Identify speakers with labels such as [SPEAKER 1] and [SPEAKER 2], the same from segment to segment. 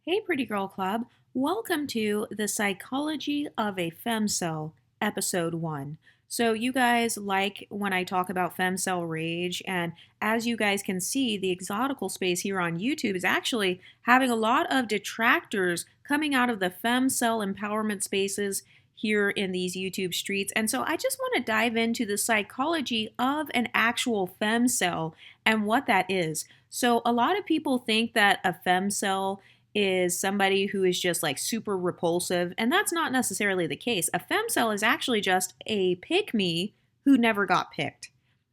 [SPEAKER 1] Hey, Pretty Girl Club. Welcome to The Psychology of a Femcel, Episode 1. So, you guys like when I talk about femcel rage, and as you guys can see, the exotical space here on YouTube is actually having a lot of detractors coming out of the femcel empowerment spaces here in these YouTube streets. And so, I just want to dive into the psychology of an actual femcel and what that is. So, a lot of people think that a femcel is somebody who is just like super repulsive, and that's not necessarily the case. A femcel is actually just a pick me who never got picked.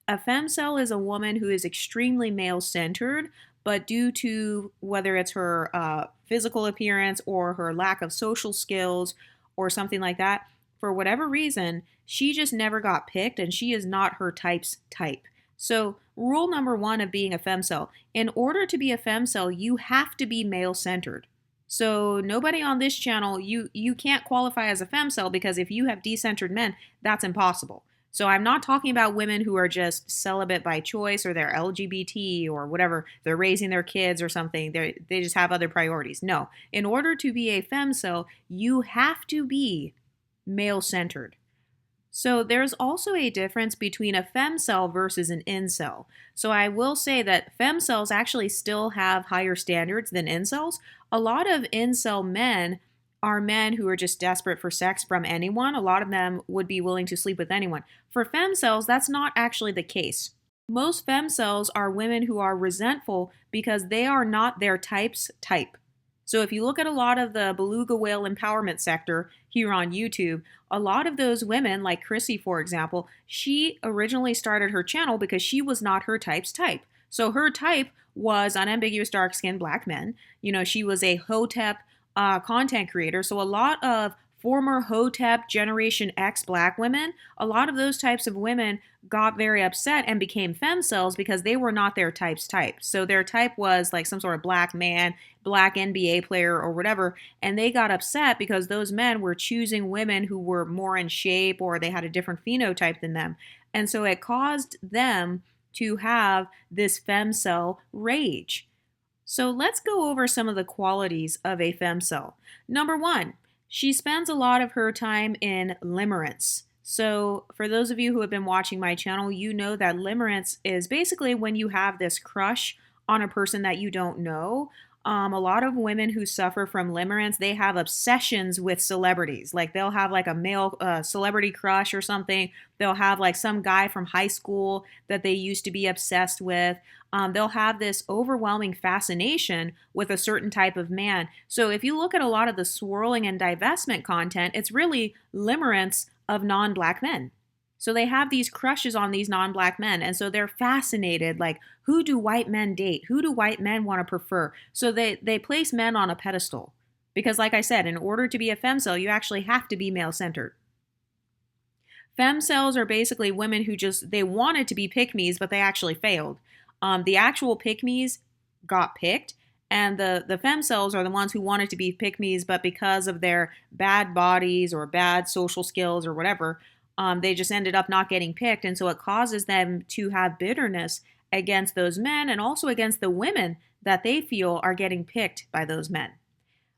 [SPEAKER 1] A femcel is a woman who is extremely male centered, but due to whether it's her physical appearance or her lack of social skills or something like that, for whatever reason, she just never got picked and she is not her type's type. So, rule number one of being a femcel, in order to be a femcel, you have to be male centered. So, nobody on this channel, you can't qualify as a femcel because if you have decentered men, that's impossible. So, I'm not talking about women who are just celibate by choice or they're LGBT or whatever, they're raising their kids or something, they just have other priorities. No, in order to be a femcel, you have to be male centered. So there's also a difference between a femcel versus an incel. So I will say that femcels actually still have higher standards than incels. A lot of incel men are men who are just desperate for sex from anyone. A lot of them would be willing to sleep with anyone. For femcels, that's not actually the case. Most femcels are women who are resentful because they are not their type's type. So if you look at a lot of the beluga whale empowerment sector here on YouTube, a lot of those women, like Chrissy, for example, she originally started her channel because she was not her type's type. So her type was unambiguous dark-skinned black men. You know, she was a Hotep content creator. So a lot of former Hotep Generation X black women, a lot of those types of women got very upset and became femcels because they were not their type's type. So their type was like some sort of black man, black NBA player or whatever, and they got upset because those men were choosing women who were more in shape or they had a different phenotype than them. And so it caused them to have this femcel rage. So let's go over some of the qualities of a femcel. Number one, she spends a lot of her time in limerance. So for those of you who have been watching my channel, you know that limerance is basically when you have this crush on a person that you don't know. A lot of women who suffer from limerance, they have obsessions with celebrities. Like they'll have like a male celebrity crush or something. They'll have like some guy from high school that they used to be obsessed with. They'll have this overwhelming fascination with a certain type of man. So if you look at a lot of the swirling and divestment content, it's really limerence of non-black men. So they have these crushes on these non-black men. And so they're fascinated, like, who do white men date? Who do white men want to prefer? So they place men on a pedestal. Because like I said, in order to be a femcel, you actually have to be male-centered. Femcels are basically women who just, they wanted to be pick-me's, but they actually failed. The actual pick-me's got picked, and the femcels are the ones who wanted to be pick-me's, but because of their bad bodies or bad social skills or whatever, they just ended up not getting picked. And so it causes them to have bitterness against those men and also against the women that they feel are getting picked by those men.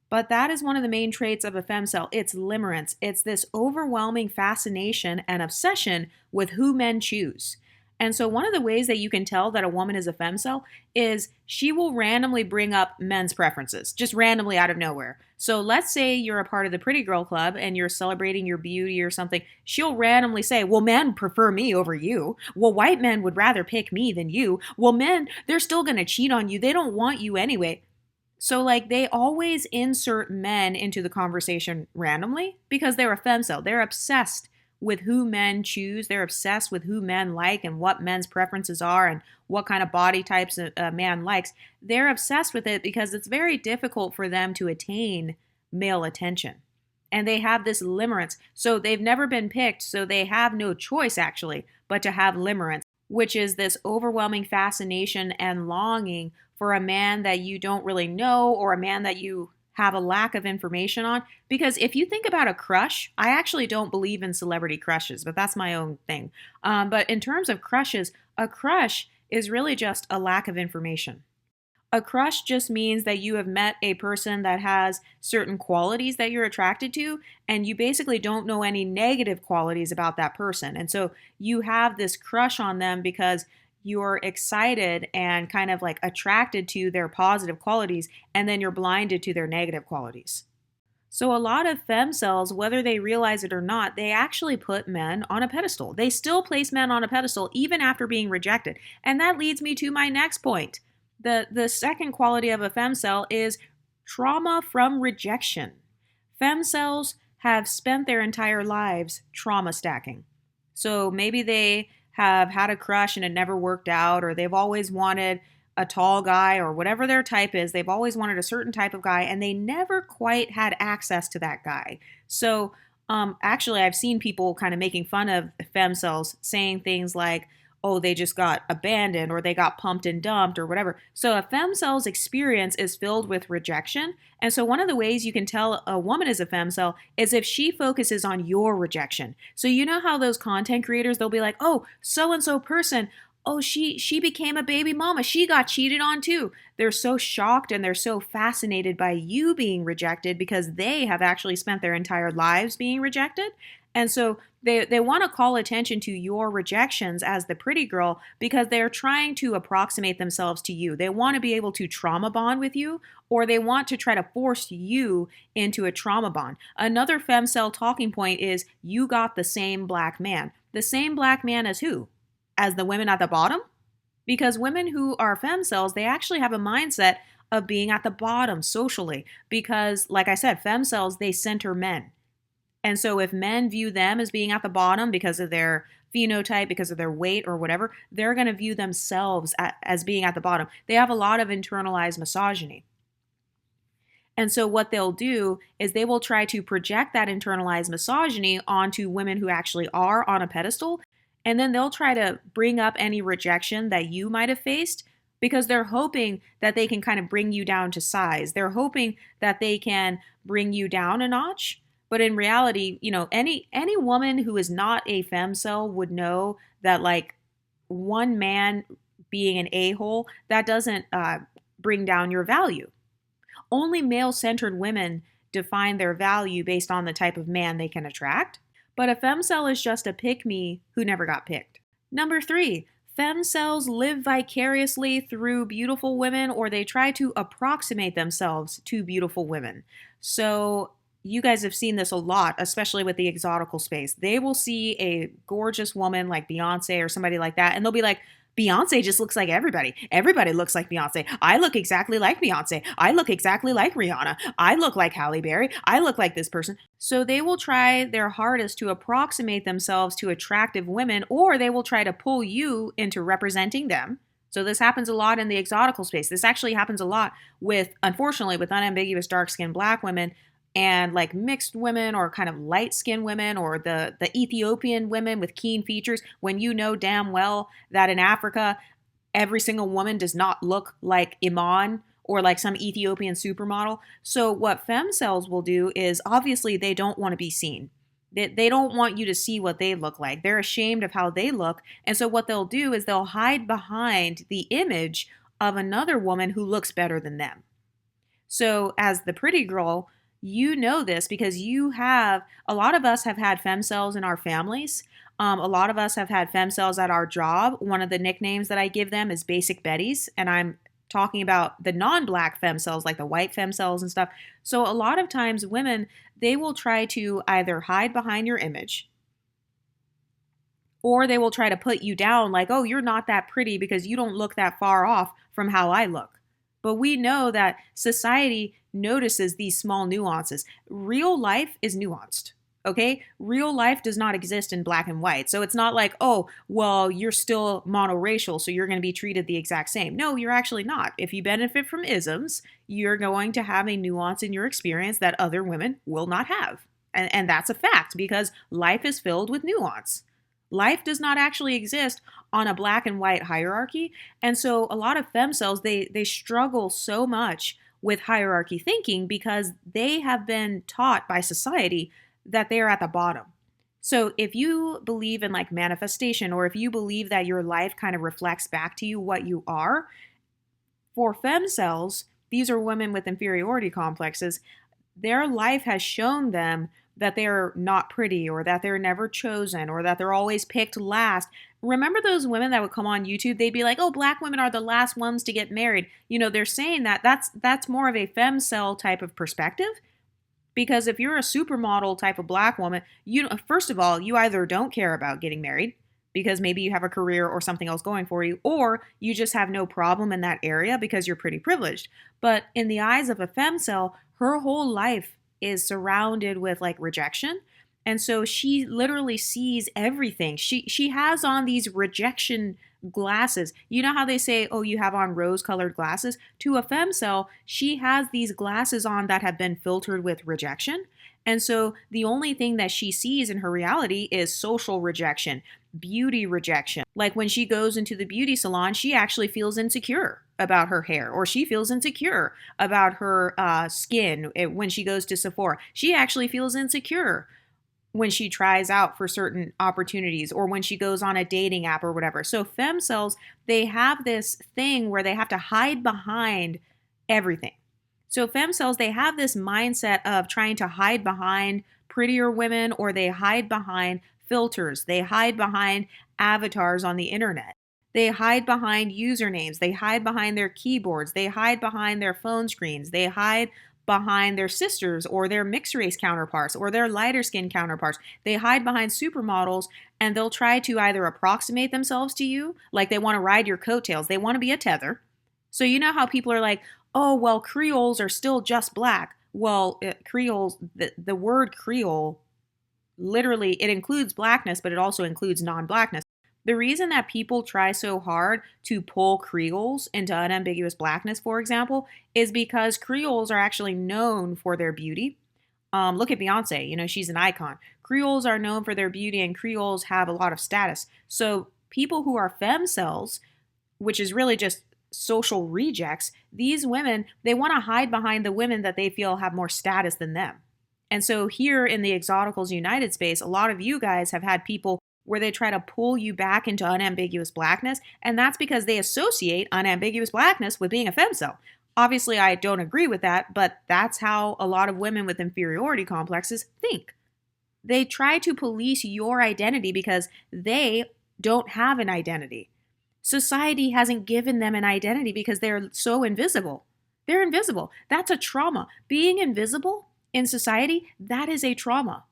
[SPEAKER 1] But that is one of the main traits of a femcel. It's limerence. It's this overwhelming fascination and obsession with who men choose. And so one of the ways that you can tell that a woman is a femcel is she will randomly bring up men's preferences, just randomly out of nowhere. So let's say you're a part of the Pretty Girl Club and you're celebrating your beauty or something. She'll randomly say, well, men prefer me over you. Well, white men would rather pick me than you. Well, men, they're still going to cheat on you. They don't want you anyway. So like they always insert men into the conversation randomly because they're a femcel. They're obsessed with who men choose. They're obsessed with who men like and what men's preferences are and what kind of body types a man likes. They're obsessed with it because it's very difficult for them to attain male attention. And they have this limerence. So they've never been picked, so they have no choice actually but to have limerence, which is this overwhelming fascination and longing for a man that you don't really know or a man that you have a lack of information on. Because if you think about a crush, I actually don't believe in celebrity crushes, but that's my own thing. But in terms of crushes, a crush is really just a lack of information. A crush just means that you have met a person that has certain qualities that you're attracted to, and you basically don't know any negative qualities about that person. And so you have this crush on them because you're excited and kind of like attracted to their positive qualities, and then you're blinded to their negative qualities. So, a lot of femcells, whether they realize it or not, they actually put men on a pedestal. They still place men on a pedestal even after being rejected. And that leads me to my next point. The second quality of a femcell is trauma from rejection. Femcells have spent their entire lives trauma stacking. So maybe they have had a crush and it never worked out, or they've always wanted a tall guy, or whatever their type is. They've always wanted a certain type of guy and they never quite had access to that guy. So actually, I've seen people kind of making fun of femcells, saying things like, oh, they just got abandoned or they got pumped and dumped or whatever. So a femcell's experience is filled with rejection. And so one of the ways you can tell a woman is a femcell is if she focuses on your rejection. So you know how those content creators, they'll be like, oh, so-and-so person, oh, she became a baby mama. She got cheated on too. They're so shocked and they're so fascinated by you being rejected because they have actually spent their entire lives being rejected. And so they want to call attention to your rejections as the pretty girl because they're trying to approximate themselves to you. They want to be able to trauma bond with you, or they want to try to force you into a trauma bond. Another femcell talking point is you got the same black man. The same black man as who? As the women at the bottom? Because women who are femcells, they actually have a mindset of being at the bottom socially. Because, like I said, femcells, they center men. And so if men view them as being at the bottom because of their phenotype, because of their weight or whatever, they're going to view themselves as being at the bottom. They have a lot of internalized misogyny. And so what they'll do is they will try to project that internalized misogyny onto women who actually are on a pedestal. And then they'll try to bring up any rejection that you might have faced because they're hoping that they can kind of bring you down to size. They're hoping that they can bring you down a notch. But in reality, you know, any woman who is not a femcell would know that like one man being an a-hole, that doesn't bring down your value. Only male-centered women define their value based on the type of man they can attract. But a femcell is just a pick-me who never got picked. Number 3, femcells live vicariously through beautiful women, or they try to approximate themselves to beautiful women. So you guys have seen this a lot, especially with the exotical space. They will see a gorgeous woman like Beyonce or somebody like that, and they'll be like, Beyonce just looks like everybody. Everybody looks like Beyonce. I look exactly like Beyonce. I look exactly like Rihanna. I look like Halle Berry. I look like this person. So they will try their hardest to approximate themselves to attractive women, or they will try to pull you into representing them. So this happens a lot in the exotical space. This actually happens a lot with, unfortunately, with unambiguous dark-skinned black women and like mixed women or kind of light-skinned women, or the Ethiopian women with keen features, when you know damn well that in Africa, every single woman does not look like Iman or like some Ethiopian supermodel. So what femcells will do is obviously they don't want to be seen. They don't want you to see what they look like. They're ashamed of how they look. And so what they'll do is they'll hide behind the image of another woman who looks better than them. So as the pretty girl, you know this because a lot of us have had femcells in our families. A lot of us have had femcells at our job. One of the nicknames that I give them is Basic Betties, and I'm talking about the non-black femcells, like the white femcells and stuff. So a lot of times women, they will try to either hide behind your image, or they will try to put you down like, oh, you're not that pretty because you don't look that far off from how I look. But we know that society notices these small nuances. Real life is nuanced, okay? Real life does not exist in black and white. So it's not like, oh, well, you're still monoracial, so you're going to be treated the exact same. No, you're actually not. If you benefit from isms, you're going to have a nuance in your experience that other women will not have. And that's a fact because life is filled with nuance. Life does not actually exist on a black and white hierarchy. And so a lot of femcells, they struggle so much with hierarchy thinking because they have been taught by society that they are at the bottom. So if you believe in like manifestation, or if you believe that your life kind of reflects back to you what you are, For femcells, these are women with inferiority complexes. Their life has shown them that they're not pretty, or that they're never chosen, or that they're always picked last. Remember those women that would come on YouTube? They'd be like, "Oh, black women are the last ones to get married." They're saying that that's more of a femcell type of perspective. Because if you're a supermodel type of black woman, first of all, you either don't care about getting married because maybe you have a career or something else going for you, or you just have no problem in that area because you're pretty privileged. But in the eyes of a femcell, her whole life is surrounded with like rejection. And so she literally sees everything. She has on these rejection glasses. You know how they say, "Oh, you have on rose-colored glasses?" To a femcell, she has these glasses on that have been filtered with rejection. And so the only thing that she sees in her reality is social rejection, beauty rejection. Like when she goes into the beauty salon, she actually feels insecure about her hair, or she feels insecure about her skin. When she goes to Sephora, she actually feels insecure when she tries out for certain opportunities, or when she goes on a dating app or whatever. So femcells, they have this thing where they have to hide behind everything. So femcells, they have this mindset of trying to hide behind prettier women, or they hide behind filters. They hide behind avatars on the internet. They hide behind usernames. They hide behind their keyboards. They hide behind their phone screens. They hide behind their sisters or their mixed race counterparts or their lighter skin counterparts. They hide behind supermodels, and they'll try to either approximate themselves to you, like they want to ride your coattails. They want to be a tether. So you know how people are like, "Oh, well, Creoles are still just black." Well, Creoles, the word Creole, literally, it includes blackness, but it also includes non-blackness. The reason that people try so hard to pull Creoles into unambiguous blackness, for example, is because Creoles are actually known for their beauty. Look at Beyonce, she's an icon. Creoles are known for their beauty, and Creoles have a lot of status. So people who are femcells, which is really just social rejects, these women, they want to hide behind the women that they feel have more status than them. And so here in the Exoticals United space, a lot of you guys have had people where they try to pull you back into unambiguous blackness, and that's because they associate unambiguous blackness with being a femcell. Obviously, I don't agree with that, but that's how a lot of women with inferiority complexes think. They try to police your identity because they don't have an identity. Society hasn't given them an identity because they're so invisible. They're invisible. That's a trauma. Being invisible in society, that is a trauma.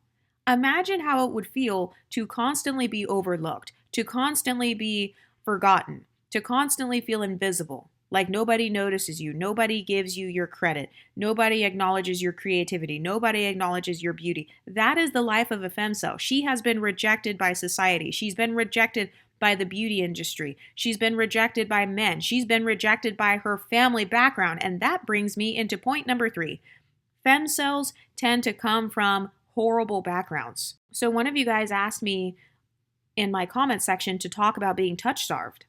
[SPEAKER 1] Imagine how it would feel to constantly be overlooked, to constantly be forgotten, to constantly feel invisible, like nobody notices you, nobody gives you your credit, nobody acknowledges your creativity, nobody acknowledges your beauty. That is the life of a femcell. She has been rejected by society. She's been rejected by the beauty industry. She's been rejected by men. She's been rejected by her family background. And that brings me into point number 3. Femcells tend to come from horrible backgrounds. So one of you guys asked me in my comment section to talk about being touch starved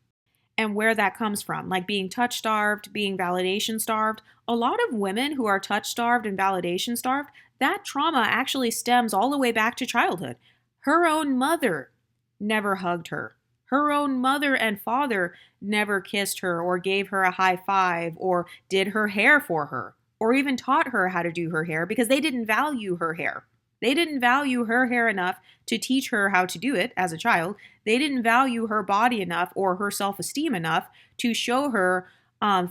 [SPEAKER 1] and where that comes from, like being touch starved, being validation starved. A lot of women who are touch starved and validation starved, that trauma actually stems all the way back to childhood. Her own mother never hugged her. Her own mother and father never kissed her or gave her a high five or did her hair for her or even taught her how to do her hair because they didn't value her hair. They didn't value her hair enough to teach her how to do it as a child. They didn't value her body enough or her self-esteem enough to show her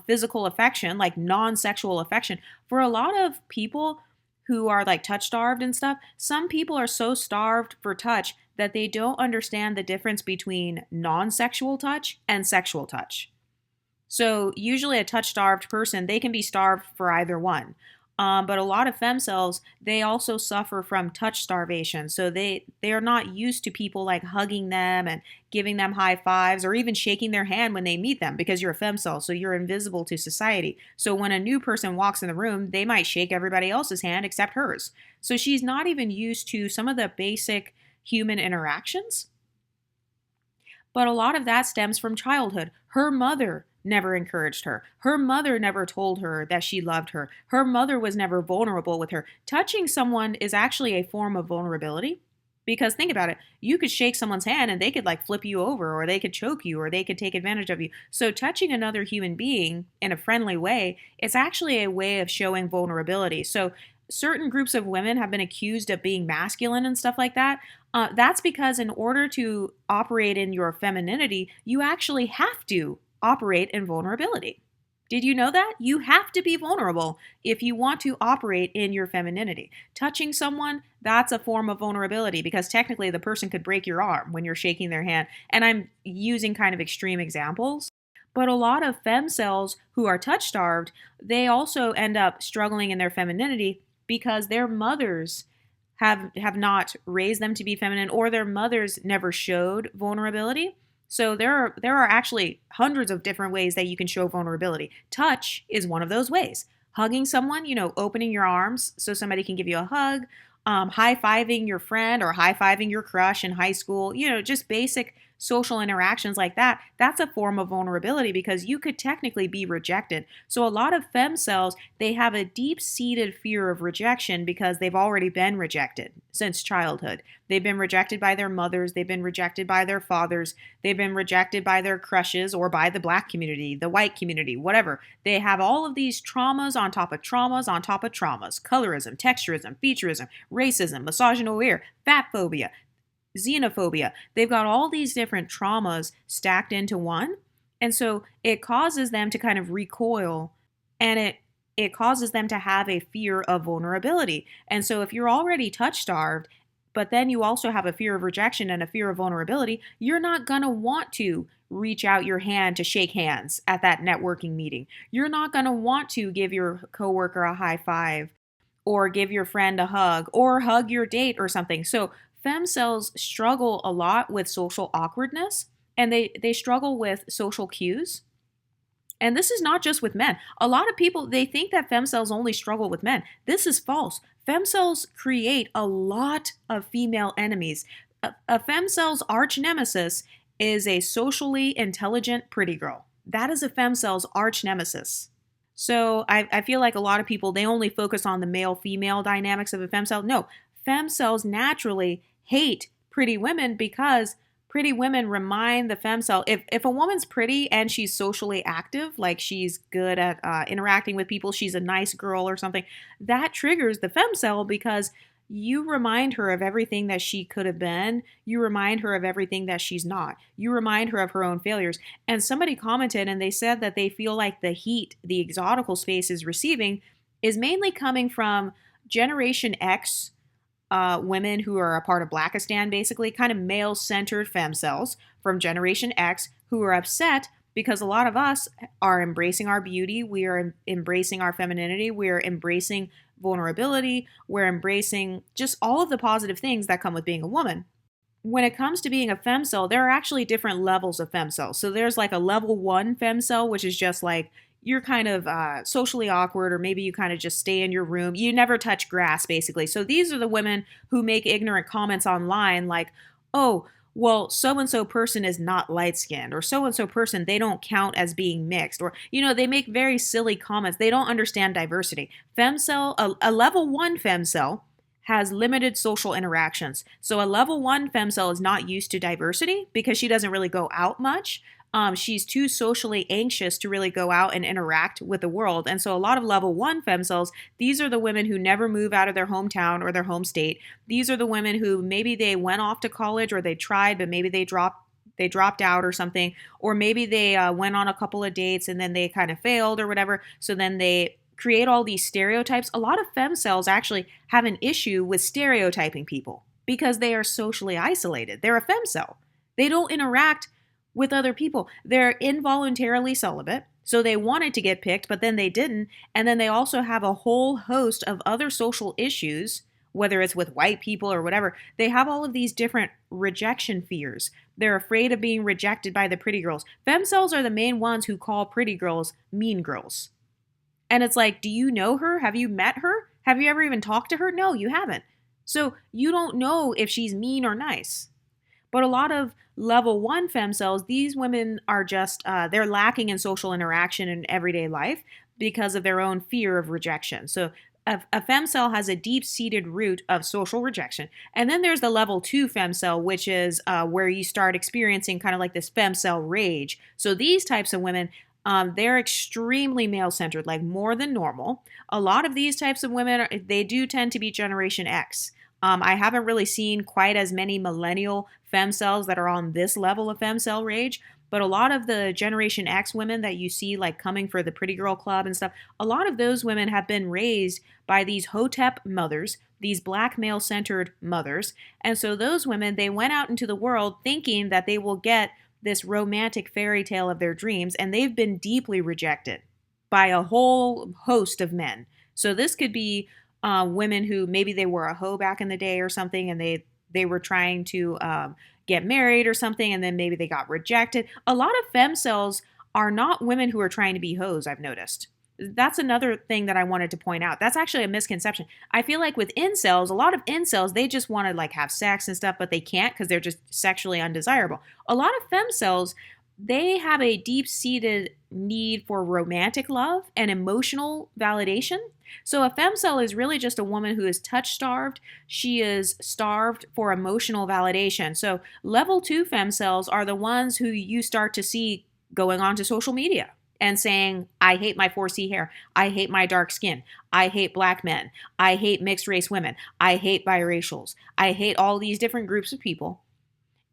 [SPEAKER 1] physical affection, like non-sexual affection. For a lot of people who are like touch starved and stuff, some people are so starved for touch that they don't understand the difference between non-sexual touch and sexual touch. So usually a touch starved person, they can be starved for either one. But a lot of femcells, they also suffer from touch starvation. So they are not used to people like hugging them and giving them high fives or even shaking their hand when they meet them because you're a femcell, so you're invisible to society. So when a new person walks in the room, they might shake everybody else's hand except hers. So she's not even used to some of the basic human interactions. But a lot of that stems from childhood. Her mother never encouraged her. Her mother never told her that she loved her. Her mother was never vulnerable with her. Touching someone is actually a form of vulnerability. Because think about it, you could shake someone's hand and they could like flip you over, or they could choke you, or they could take advantage of you. So touching another human being in a friendly way, it's actually a way of showing vulnerability. So certain groups of women have been accused of being masculine and stuff like that. That's because in order to operate in your femininity, you actually have to operate in vulnerability. Did you know that? You have to be vulnerable if you want to operate in your femininity. Touching someone, that's a form of vulnerability because technically the person could break your arm when you're shaking their hand. And I'm using kind of extreme examples. But a lot of femcels who are touch starved, they also end up struggling in their femininity because their mothers have not raised them to be feminine, or their mothers never showed vulnerability. So there are actually hundreds of different ways that you can show vulnerability. Touch is one of those ways. Hugging someone, opening your arms so somebody can give you a hug, high-fiving your friend or high-fiving your crush in high school, just basic social interactions like that. That's a form of vulnerability because you could technically be rejected. So a lot of femcels, they have a deep-seated fear of rejection because they've already been rejected since childhood. They've been rejected by their mothers, they've been rejected by their fathers, they've been rejected by their crushes or by the black community, the white community, whatever. They have all of these traumas on top of traumas on top of traumas. Colorism, texturism, featureism, racism, misogynoir, fat phobia, xenophobia. They've got all these different traumas stacked into one. And so it causes them to kind of recoil, and it causes them to have a fear of vulnerability. And so if you're already touch starved, but then you also have a fear of rejection and a fear of vulnerability, you're not going to want to reach out your hand to shake hands at that networking meeting. You're not going to want to give your coworker a high five or give your friend a hug or hug your date or something. So femcels struggle a lot with social awkwardness, and they struggle with social cues. And this is not just with men. A lot of people, they think that femcels only struggle with men. This is false. Femcels create a lot of female enemies. A femcel's arch nemesis is a socially intelligent pretty girl. That is a femcel's arch nemesis. So I feel like a lot of people, they only focus on the male-female dynamics of a femcel. No, femcels naturally hate pretty women because pretty women remind the femcel, if a woman's pretty and she's socially active, like she's good at interacting with people, she's a nice girl or something, that triggers the femcel because you remind her of everything that she could have been. You remind her of everything that she's not. You remind her of her own failures. And somebody commented and they said that they feel like the heat the exotical space is receiving is mainly coming from Generation X women who are a part of Blackistan, basically, kind of male-centered femcels from Generation X who are upset because a lot of us are embracing our beauty, we are embracing our femininity, we are embracing vulnerability, we're embracing just all of the positive things that come with being a woman. When it comes to being a femcel, there are actually different levels of femcel. So there's like a level 1 femcel, which is just like you're kind of socially awkward, or maybe you kind of just stay in your room. You never touch grass, basically. So these are the women who make ignorant comments online like, oh, well, so-and-so person is not light-skinned, or so-and-so person, they don't count as being mixed, or, they make very silly comments. They don't understand diversity. Femcel, a level 1 femcel has limited social interactions. So a level 1 femcel is not used to diversity because she doesn't really go out much. She's too socially anxious to really go out and interact with the world. And so a lot of level 1 femcels, these are the women who never move out of their hometown or their home state. These are the women who maybe they went off to college or they tried, but maybe they dropped out or something. Or maybe they went on a couple of dates and then they kind of failed or whatever. So then they create all these stereotypes. A lot of femcels actually have an issue with stereotyping people because they are socially isolated. They're a femcel. They don't interact with other people. They're involuntarily celibate, so they wanted to get picked, but then they didn't. And then they also have a whole host of other social issues, whether it's with white people or whatever. They have all of these different rejection fears. They're afraid of being rejected by the pretty girls. Femcels are the main ones who call pretty girls mean girls. And it's like, do you know her? Have you met her? Have you ever even talked to her? No, you haven't. So you don't know if she's mean or nice. But a lot of level 1 femcels, these women are just, they're lacking in social interaction in everyday life because of their own fear of rejection. So a femcel has a deep-seated root of social rejection. And then there's the level 2 femcel, which is where you start experiencing kind of like this femcel rage. So these types of women, they're extremely male-centered, like more than normal. A lot of these types of women, they do tend to be Generation X. I haven't really seen quite as many millennial femcels that are on this level of femcel rage, but a lot of the Generation X women that you see like coming for the pretty girl club and stuff, a lot of those women have been raised by these hotep mothers, these black male-centered mothers. And so those women, they went out into the world thinking that they will get this romantic fairy tale of their dreams, and they've been deeply rejected by a whole host of men. So this could be women who maybe they were a hoe back in the day or something, and they were trying to get married or something, and then maybe they got rejected. A lot of femcels are not women who are trying to be hoes, I've noticed. That's another thing that I wanted to point out. That's actually a misconception. I feel like with incels, a lot of incels, they just want to like have sex and stuff, but they can't because they're just sexually undesirable. A lot of femcels, they have a deep-seated need for romantic love and emotional validation. So a femcel is really just a woman who is touch-starved. She is starved for emotional validation. So level 2 femcels are the ones who you start to see going onto social media and saying, I hate my 4C hair. I hate my dark skin. I hate black men. I hate mixed race women. I hate biracials. I hate all these different groups of people.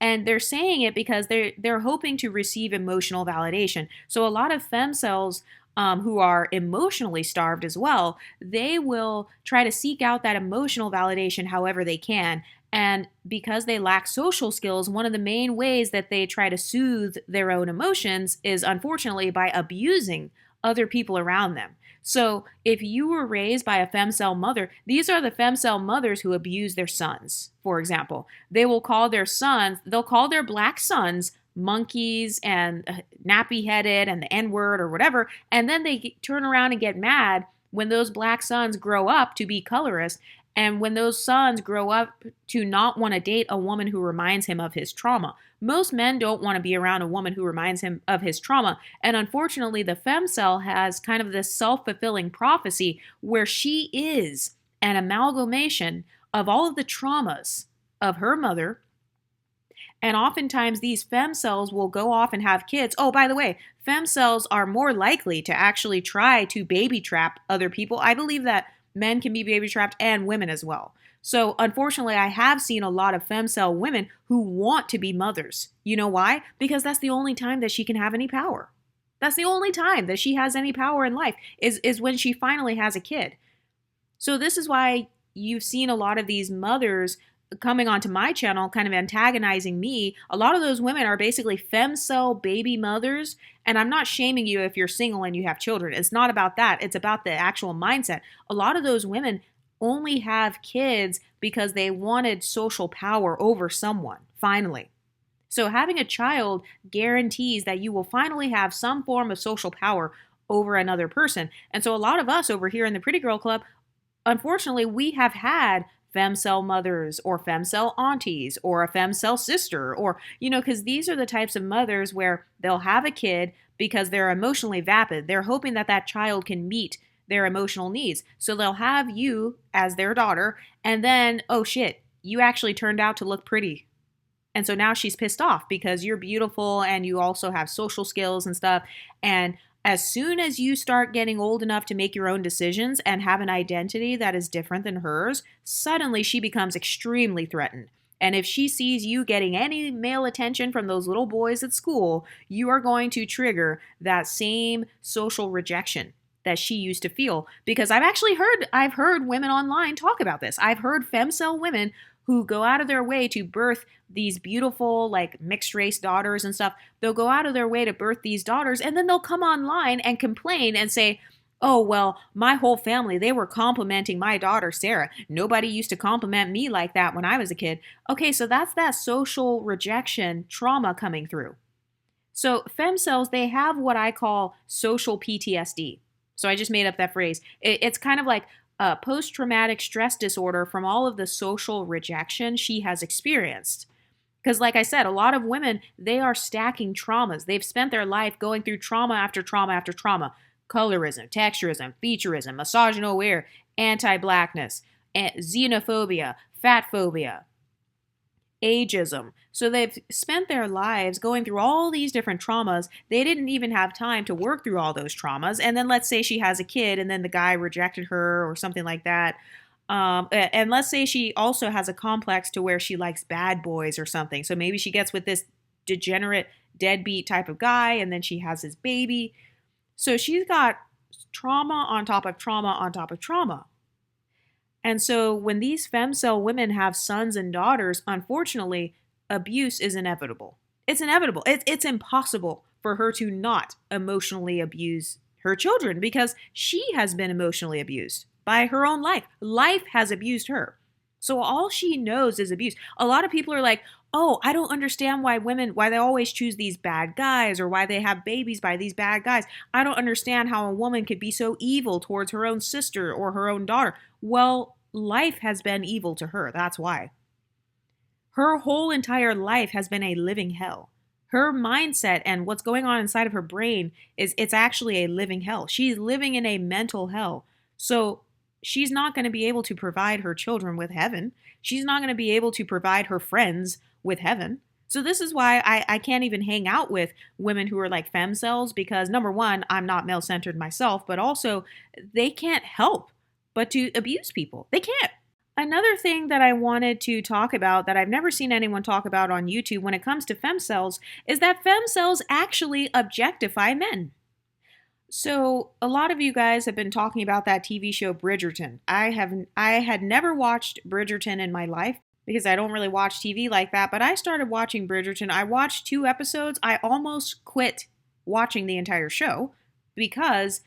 [SPEAKER 1] And they're saying it because they're hoping to receive emotional validation. So a lot of femcels who are emotionally starved as well, they will try to seek out that emotional validation however they can. And because they lack social skills, one of the main ways that they try to soothe their own emotions is unfortunately by abusing other people around them. So if you were raised by a femcel mother, these are the femcel mothers who abuse their sons, for example. They will call their sons, they'll call their black sons monkeys and nappy-headed and the N-word or whatever, and then they turn around and get mad when those black sons grow up to be colorist, and when those sons grow up to not want to date a woman who reminds him of his trauma. Most men don't want to be around a woman who reminds him of his trauma, and unfortunately the femcel has kind of this self-fulfilling prophecy where she is an amalgamation of all of the traumas of her mother. And oftentimes these femcels will go off and have kids. Oh, by the way, femcels are more likely to actually try to baby trap other people. I believe that men can be baby trapped and women as well. So unfortunately, I have seen a lot of femcel women who want to be mothers. You know why? Because that's the only time that she can have any power. That's the only time that she has any power in life is when she finally has a kid. So this is why you've seen a lot of these mothers coming onto my channel kind of antagonizing me. A lot of those women are basically femcel baby mothers, and I'm not shaming you if you're single and you have children. It's not about that. It's about the actual mindset. A lot of those women only have kids because they wanted social power over someone, finally. So having a child guarantees that you will finally have some form of social power over another person. And so a lot of us over here in the Pretty Girl Club, unfortunately, we have had femcel mothers or femcel aunties or a femcel sister, or, because these are the types of mothers where they'll have a kid because they're emotionally vapid. They're hoping that that child can meet their emotional needs. So they'll have you as their daughter, and then, oh shit, you actually turned out to look pretty. And so now she's pissed off because you're beautiful and you also have social skills and stuff. And as soon as you start getting old enough to make your own decisions and have an identity that is different than hers, suddenly she becomes extremely threatened. And if she sees you getting any male attention from those little boys at school, you are going to trigger that same social rejection that she used to feel. Because I've heard women online talk about this. I've heard femcel women who go out of their way to birth these beautiful, like, mixed race daughters and stuff. They'll go out of their way to birth these daughters, and then they'll come online and complain and say, oh, well, my whole family, they were complimenting my daughter, Sarah. Nobody used to compliment me like that when I was a kid. Okay, so that's that social rejection trauma coming through. So femcels, they have what I call social PTSD. So I just made up that phrase. It's kind of like a post-traumatic stress disorder from all of the social rejection she has experienced. Because like I said, a lot of women, they are stacking traumas. They've spent their life going through trauma after trauma after trauma. Colorism, texturism, featureism, misogynoir, anti-blackness, xenophobia, fat phobia, ageism. So they've spent their lives going through all these different traumas. They didn't even have time to work through all those traumas. And then let's say she has a kid and then the guy rejected her or something like that. And let's say she also has a complex to where she likes bad boys or something. So maybe she gets with this degenerate deadbeat type of guy and then she has his baby. So she's got trauma on top of trauma on top of trauma. And so when these femcel women have sons and daughters, unfortunately, abuse is inevitable. It's inevitable. It's impossible for her to not emotionally abuse her children because she has been emotionally abused by her own life. Life has abused her. So all she knows is abuse. A lot of people are like, oh, I don't understand why they always choose these bad guys or why they have babies by these bad guys. I don't understand how a woman could be so evil towards her own sister or her own daughter. Well, life has been evil to her. That's why. Her whole entire life has been a living hell. Her mindset and what's going on inside of her brain it's actually a living hell. She's living in a mental hell. So she's not going to be able to provide her children with heaven. She's not going to be able to provide her friends with heaven. So this is why I can't even hang out with women who are like femcels because number one, I'm not male-centered myself, but also they can't help but to abuse people. They can't. Another thing that I wanted to talk about that I've never seen anyone talk about on YouTube when it comes to femcels is that femcels actually objectify men. So a lot of you guys have been talking about that TV show Bridgerton. I had never watched Bridgerton in my life because I don't really watch TV like that, but I started watching Bridgerton. I watched 2 episodes. I almost quit watching the entire show because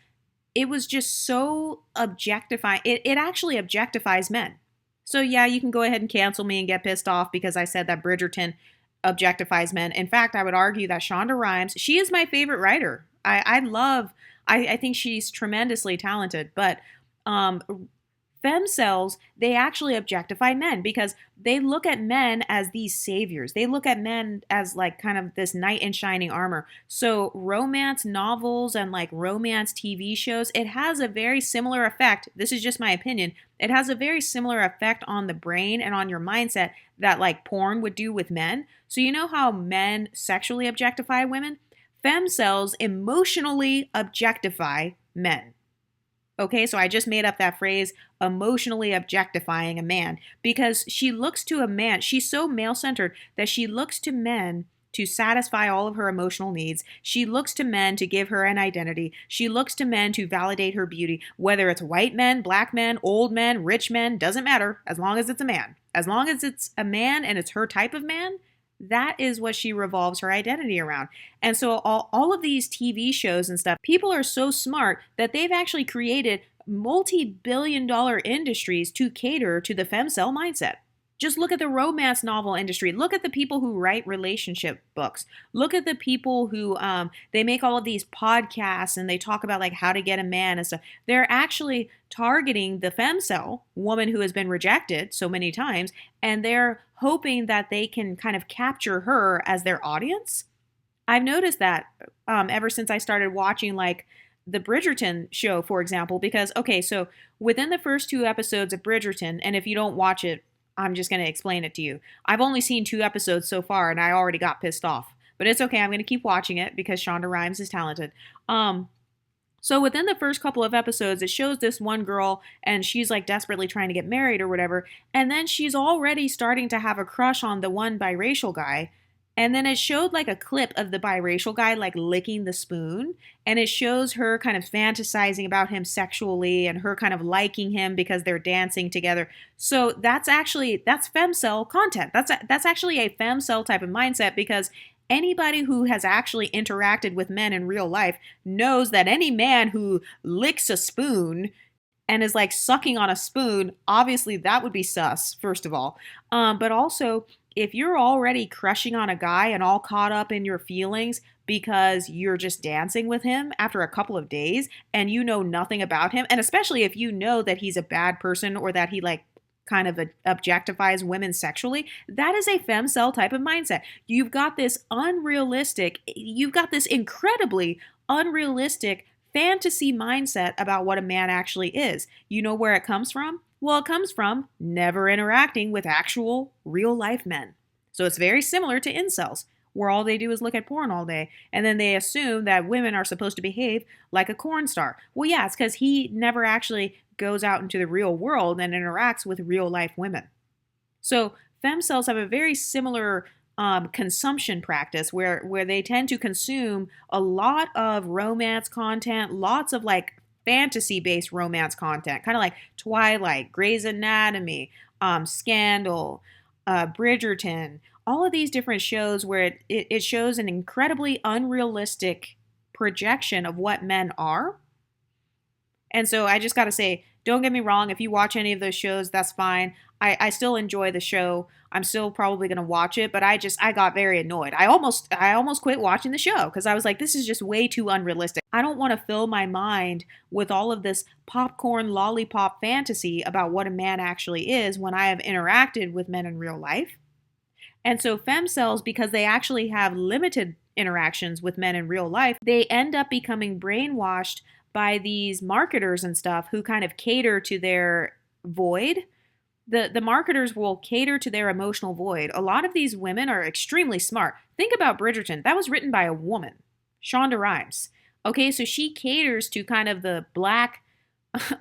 [SPEAKER 1] it was just so objectifying. It actually objectifies men. So yeah, you can go ahead and cancel me and get pissed off because I said that Bridgerton objectifies men. In fact, I would argue that Shonda Rhimes, she is my favorite writer. I think she's tremendously talented, but femcels, they actually objectify men because they look at men as these saviors. They look at men as like kind of this knight in shining armor. So romance novels and like romance TV shows, it has a very similar effect. This is just my opinion. It has a very similar effect on the brain and on your mindset that like porn would do with men. So you know how men sexually objectify women? Femcels emotionally objectify men. Okay, so I just made up that phrase, emotionally objectifying a man, because she looks to a man, she's so male-centered that she looks to men to satisfy all of her emotional needs. She looks to men to give her an identity. She looks to men to validate her beauty, whether it's white men, black men, old men, rich men, doesn't matter, as long as it's a man. As long as it's a man and it's her type of man, that is what she revolves her identity around. And so all of these TV shows and stuff, people are so smart that they've actually created multi-billion-dollar industries to cater to the femcel mindset. Just look at the romance novel industry. Look at the people who write relationship books. Look at the people who, they make all of these podcasts and they talk about like how to get a man and stuff. They're actually targeting the femcel, woman who has been rejected so many times, and they're hoping that they can kind of capture her as their audience. I've noticed that ever since I started watching like the Bridgerton show, for example, because, okay, so within the first 2 episodes of Bridgerton, and if you don't watch it, I'm just going to explain it to you. I've only seen 2 episodes so far and I already got pissed off. But it's okay. I'm going to keep watching it because Shonda Rhimes is talented. So within the first couple of episodes, it shows this one girl and she's like desperately trying to get married or whatever. And then she's already starting to have a crush on the one biracial guy. And then it showed like a clip of the biracial guy like licking the spoon. And it shows her kind of fantasizing about him sexually and her kind of liking him because they're dancing together. So that's femcel content. That's actually a femcel type of mindset because anybody who has actually interacted with men in real life knows that any man who licks a spoon and is like sucking on a spoon, obviously that would be sus, first of all. But also, if you're already crushing on a guy and all caught up in your feelings because you're just dancing with him after a couple of days and you know nothing about him, and especially if you know that he's a bad person or that he like kind of objectifies women sexually, that is a femcel type of mindset. You've got this incredibly unrealistic fantasy mindset about what a man actually is. You know where it comes from? Well, it comes from never interacting with actual real life men. So it's very similar to incels, where all they do is look at porn all day, and then they assume that women are supposed to behave like a corn star. Well, yeah, it's because he never actually goes out into the real world and interacts with real life women. So femcels have a very similar consumption practice where they tend to consume a lot of romance content, lots of like fantasy-based romance content, kind of like Twilight, Grey's Anatomy, Scandal, Bridgerton, all of these different shows where it shows an incredibly unrealistic projection of what men are. And so I just got to say, don't get me wrong, if you watch any of those shows, that's fine. I still enjoy the show. I'm still probably going to watch it, but I got very annoyed. I almost quit watching the show because I was like, this is just way too unrealistic. I don't want to fill my mind with all of this popcorn lollipop fantasy about what a man actually is when I have interacted with men in real life. And so femcels, because they actually have limited interactions with men in real life, they end up becoming brainwashed by these marketers and stuff who kind of cater to their void. The marketers will cater to their emotional void. A lot of these women are extremely smart. Think about Bridgerton. That was written by a woman, Shonda Rhimes. Okay, so she caters to kind of the black,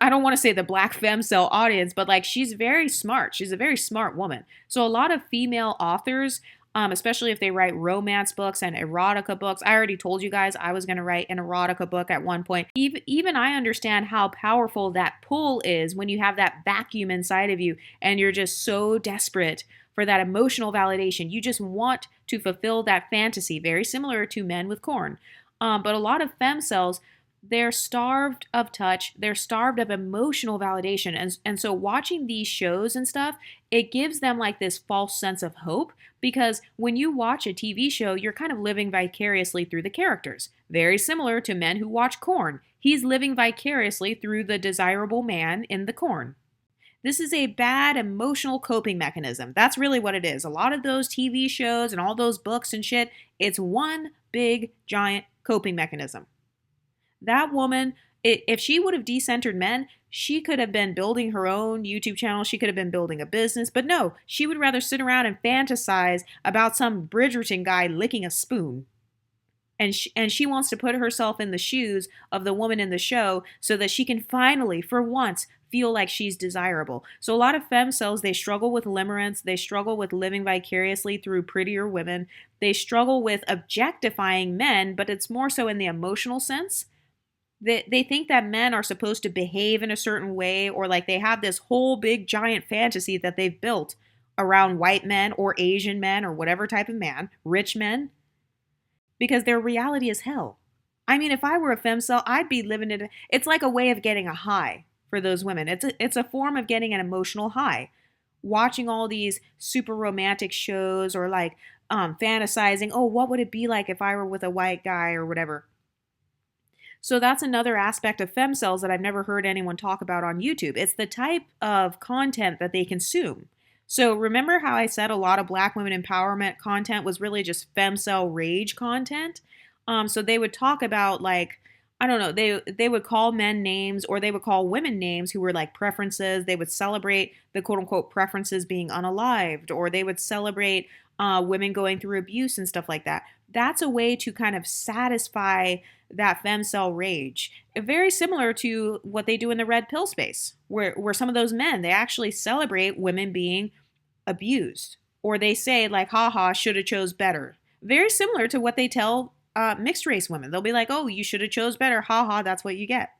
[SPEAKER 1] I don't want to say the black femcel audience, but like she's very smart. She's a very smart woman. So a lot of female authors, especially if they write romance books and erotica books. I already told you guys I was going to write an erotica book at one point. Even I understand how powerful that pull is when you have that vacuum inside of you and you're just so desperate for that emotional validation. You just want to fulfill that fantasy, very similar to men with corn. But a lot of femcels, they're starved of touch. They're starved of emotional validation. And so watching these shows and stuff, it gives them like this false sense of hope because when you watch a TV show, you're kind of living vicariously through the characters. Very similar to men who watch corn. He's living vicariously through the desirable man in the corn. This is a bad emotional coping mechanism. That's really what it is. A lot of those TV shows and all those books and shit, it's one big giant coping mechanism. That woman, if she would have decentered men, she could have been building her own YouTube channel. She could have been building a business. But no, she would rather sit around and fantasize about some Bridgerton guy licking a spoon. And she wants to put herself in the shoes of the woman in the show so that she can finally, for once, feel like she's desirable. So a lot of femcels, they struggle with limerance. They struggle with living vicariously through prettier women. They struggle with objectifying men, but it's more so in the emotional sense. They think that men are supposed to behave in a certain way, or like they have this whole big giant fantasy that they've built around white men or Asian men or whatever type of man, rich men, because their reality is hell. I mean, if I were a femcel, I'd be living it. It's like a way of getting a high for those women. It's a form of getting an emotional high. Watching all these super romantic shows or like fantasizing, oh, what would it be like if I were with a white guy or whatever. So that's another aspect of femcels that I've never heard anyone talk about on YouTube. It's the type of content that they consume. So remember how I said a lot of Black women empowerment content was really just femcel rage content? So they would talk about like, I don't know, they would call men names or they would call women names who were like preferences. They would celebrate the quote unquote preferences being unalived, or they would celebrate women going through abuse and stuff like that. That's a way to kind of satisfy that femcel rage. Very similar to what they do in the red pill space, where some of those men, they actually celebrate women being abused. Or they say like, haha, should have chose better. Very similar to what they tell mixed race women. They'll be like, oh, you should have chose better. Haha, that's what you get.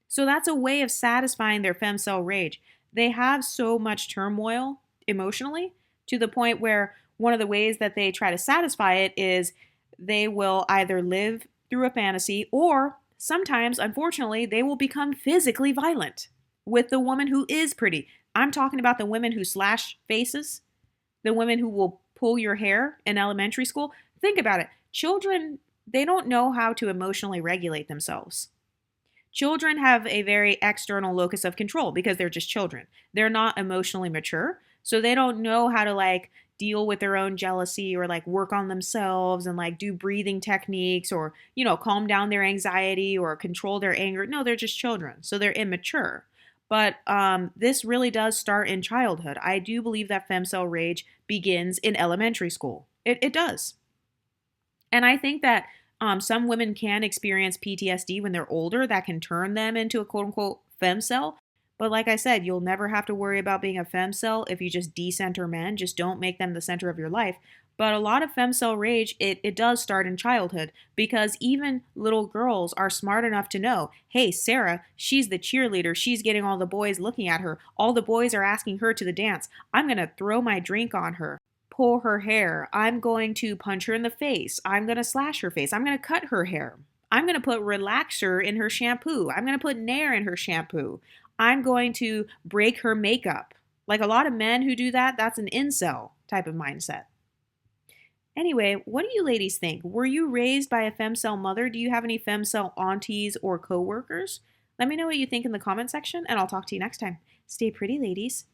[SPEAKER 1] So that's a way of satisfying their femcel rage. They have so much turmoil emotionally to the point where one of the ways that they try to satisfy it is they will either live through a fantasy or sometimes, unfortunately, they will become physically violent with the woman who is pretty. I'm talking about the women who slash faces, the women who will pull your hair in elementary school. Think about it. Children, they don't know how to emotionally regulate themselves. Children have a very external locus of control because they're just children. They're not emotionally mature. So they don't know how to like deal with their own jealousy or like work on themselves and like do breathing techniques or, calm down their anxiety or control their anger. No, they're just children. So they're immature. But this really does start in childhood. I do believe that femcel rage begins in elementary school. It does. And I think that some women can experience PTSD when they're older that can turn them into a quote unquote femcel. But like I said, you'll never have to worry about being a femcel if you just decenter men. Just don't make them the center of your life. But a lot of femcel rage, it does start in childhood because even little girls are smart enough to know, hey, Sarah, she's the cheerleader. She's getting all the boys looking at her. All the boys are asking her to the dance. I'm going to throw my drink on her, pull her hair. I'm going to punch her in the face. I'm going to slash her face. I'm going to cut her hair. I'm going to put relaxer in her shampoo. I'm going to put Nair in her shampoo. I'm going to break her makeup. Like a lot of men who do that, that's an incel type of mindset. Anyway, what do you ladies think? Were you raised by a femcel mother? Do you have any femcel aunties or coworkers? Let me know what you think in the comment section, and I'll talk to you next time. Stay pretty, ladies.